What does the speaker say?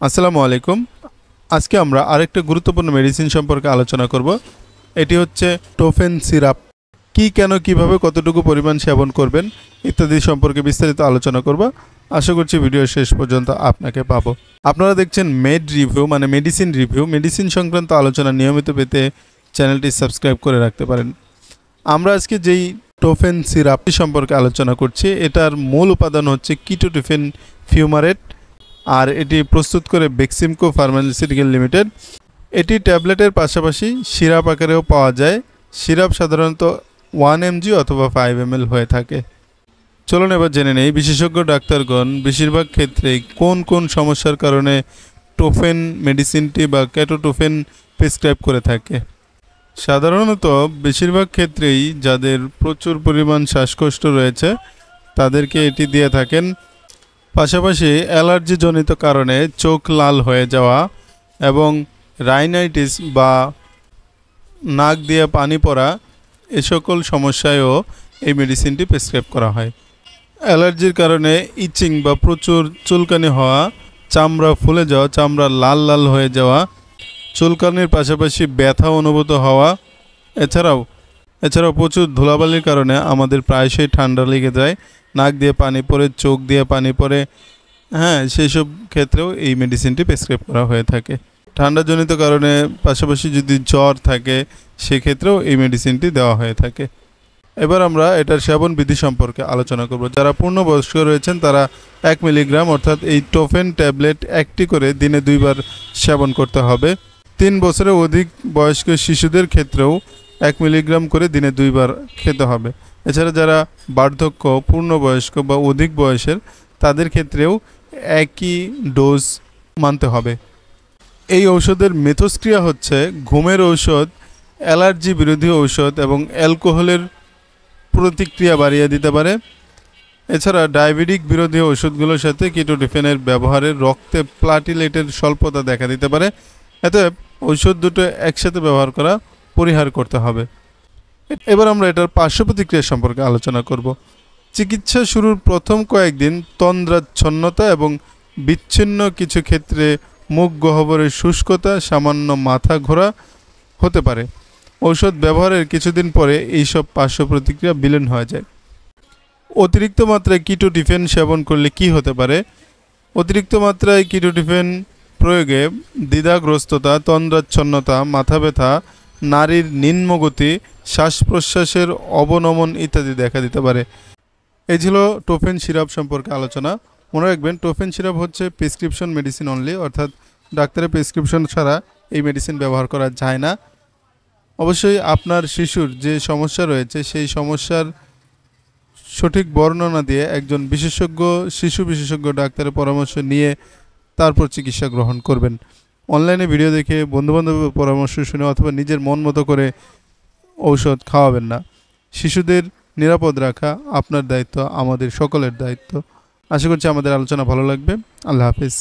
আসসালামু আলাইকুম। আজকে আমরা আরেকটা গুরুত্বপূর্ণ মেডিসিন সম্পর্কে আলোচনা করব। এটি হচ্ছে টোফেন সিরাপ। কি, কেন, কিভাবে, কতটুকু পরিমাণ সেবন করবেন ইত্যাদি সম্পর্কে বিস্তারিত আলোচনা করব। আশা করছি ভিডিও শেষ পর্যন্ত আপনাকে পাবো। আপনারা দেখছেন মেড রিভিউ, মানে মেডিসিন রিভিউ। মেডিসিন সংক্রান্ত আলোচনা নিয়মিত পেতে চ্যানেলটি সাবস্ক্রাইব করে রাখতে পারেন। আমরা আজকে যেই টোফেন সিরাপ সম্পর্কে আলোচনা করছি, এটার মূল উপাদান হচ্ছে কিটোটোফেন ফিউমারেট, আর এটি প্রস্তুত করে বেক্সিমকো ফার্মাসিউটিক্যাল লিমিটেড। এটি ট্যাবলেটের পাশাপাশি সিরাপ আকারেও পাওয়া যায়। সিরাপ সাধারণত 1 mg অথবা 5 ml হয়ে থাকে। চলুন এবার জেনে নেই বিশেষজ্ঞ ডাক্তারগণ বেশিরভাগ ক্ষেত্রেই কোন কোন সমস্যার কারণে টোফেন মেডিসিনটি বা কেটোটোফেন প্রেসক্রাইব করে থাকে। সাধারণত বেশিরভাগ ক্ষেত্রেই যাদের প্রচুর পরিমাণ শ্বাসকষ্ট রয়েছে তাদেরকে এটি দিয়ে থাকেন। পাশাপাশি অ্যালার্জিজনিত কারণে চোখ লাল হয়ে যাওয়া এবং রাইনাইটিস বা নাক দিয়ে পানি পড়া, এ সকল সমস্যায়ও এই মেডিসিনটি প্রেসক্রাইব করা হয়। অ্যালার্জির কারণে ইচিং বা প্রচুর চুলকানি হওয়া, চামড়া ফুলে যাওয়া, চামড়া লাল লাল হয়ে যাওয়া, চুলকানির পাশাপাশি ব্যথা অনুভূত হওয়া, এছাড়াও প্রচুর ধুলাবালির কারণে আমাদের প্রায়শই ঠান্ডা লেগে যায়, নাক দিয়ে পানি পড়ে, চোখ দিয়ে পানি পড়ে, সেই সব ক্ষেত্রেও এই মেডিসিনটি প্রেসক্রাইব করা হয়ে থাকে। ঠান্ডাজনিত কারণে পাশাপাশি যদি জ্বর থাকে সেক্ষেত্রেও এই মেডিসিনটি দেওয়া হয়ে থাকে। এবার আমরা এটার সেবন বিধি সম্পর্কে আলোচনা করব। যারা পূর্ণবয়স্ক রয়েছেন তারা 1 মিলিগ্রাম অর্থাৎ এই টোফেন ট্যাবলেট একটি করে দিনে 2 বার সেবন করতে হবে। 3 বছরের অধিক বয়স্ক শিশুদের ক্ষেত্রেও 1 মিলিগ্রাম করে দিনে 2 বার খেতে হবে। এছাড়া যারা বার্ধক্য, পূর্ণবয়স্ক বা অধিক বয়সের তাদের ক্ষেত্রেও একই ডোজ মানতে হবে। এই ঔষধের মিথস্ক্রিয়া হচ্ছে ঘুমের ঔষধ, অ্যালার্জি বিরোধী ঔষধ এবং অ্যালকোহলের প্রতিক্রিয়া বাড়িয়ে দিতে পারে। এছাড়া ডায়াবেটিক বিরোধী ওষুধগুলোর সাথে কিটোটোফেনের ব্যবহারে রক্তে প্লাটিলেটের স্বল্পতা দেখা দিতে পারে। অতএব ঔষধ দুটো একসাথে ব্যবহার করা পরিহার করতে হবে। এবার আমরা এটার পার্শ্ব প্রতিক্রিয়া সম্পর্কে আলোচনা করব। চিকিৎসা শুরুর প্রথম কয়েকদিন তন্দ্রাচ্ছন্নতা এবং বিচ্ছিন্ন কিছু ক্ষেত্রে মুখ গহ্বরের শুষ্কতা, সামান্য মাথা ঘোরা হতে পারে। ঔষধ ব্যবহারের কিছুদিন পরে এইসব পার্শ্ব প্রতিক্রিয়া বিলীন হয়ে যায়। অতিরিক্ত মাত্রায় কিটোটোফেন সেবন করলে কি হতে পারে? অতিরিক্ত মাত্রায় কিটোটোফেন প্রয়োগে দ্বিধাগ্রস্ততা, তন্দ্রাচ্ছন্নতা, মাথা ব্যথা, নারীর নিম্নগতি, শ্বাস প্রশ্বাসের অবনমন ইত্যাদি দেখা দিতে পারে। এই ছিল টোফেন সিরাপ সম্পর্কে আলোচনা। মনে রাখবেন, টোফেন সিরাপ হচ্ছে প্রেসক্রিপশন মেডিসিন অনলি, অর্থাৎ ডাক্তারের প্রেসক্রিপশন ছাড়া এই মেডিসিন ব্যবহার করা যায় না। অবশ্যই আপনার শিশুর যে সমস্যা রয়েছে সেই সমস্যার সঠিক বর্ণনা দিয়ে একজন শিশু বিশেষজ্ঞ ডাক্তারের পরামর্শ নিয়ে তারপর চিকিৎসা গ্রহণ করবেন। অনলাইনে ভিডিও দেখে, বন্ধুবান্ধবের পরামর্শ শুনে অথবা নিজের মন মতো করে ঔষধ খাওয়াবেন না। শিশুদের নিরাপদ রাখা আপনার দায়িত্ব, আমাদের সকলের দায়িত্ব। আশা করছি আমাদের আলোচনা ভালো লাগবে। আল্লাহ হাফিজ।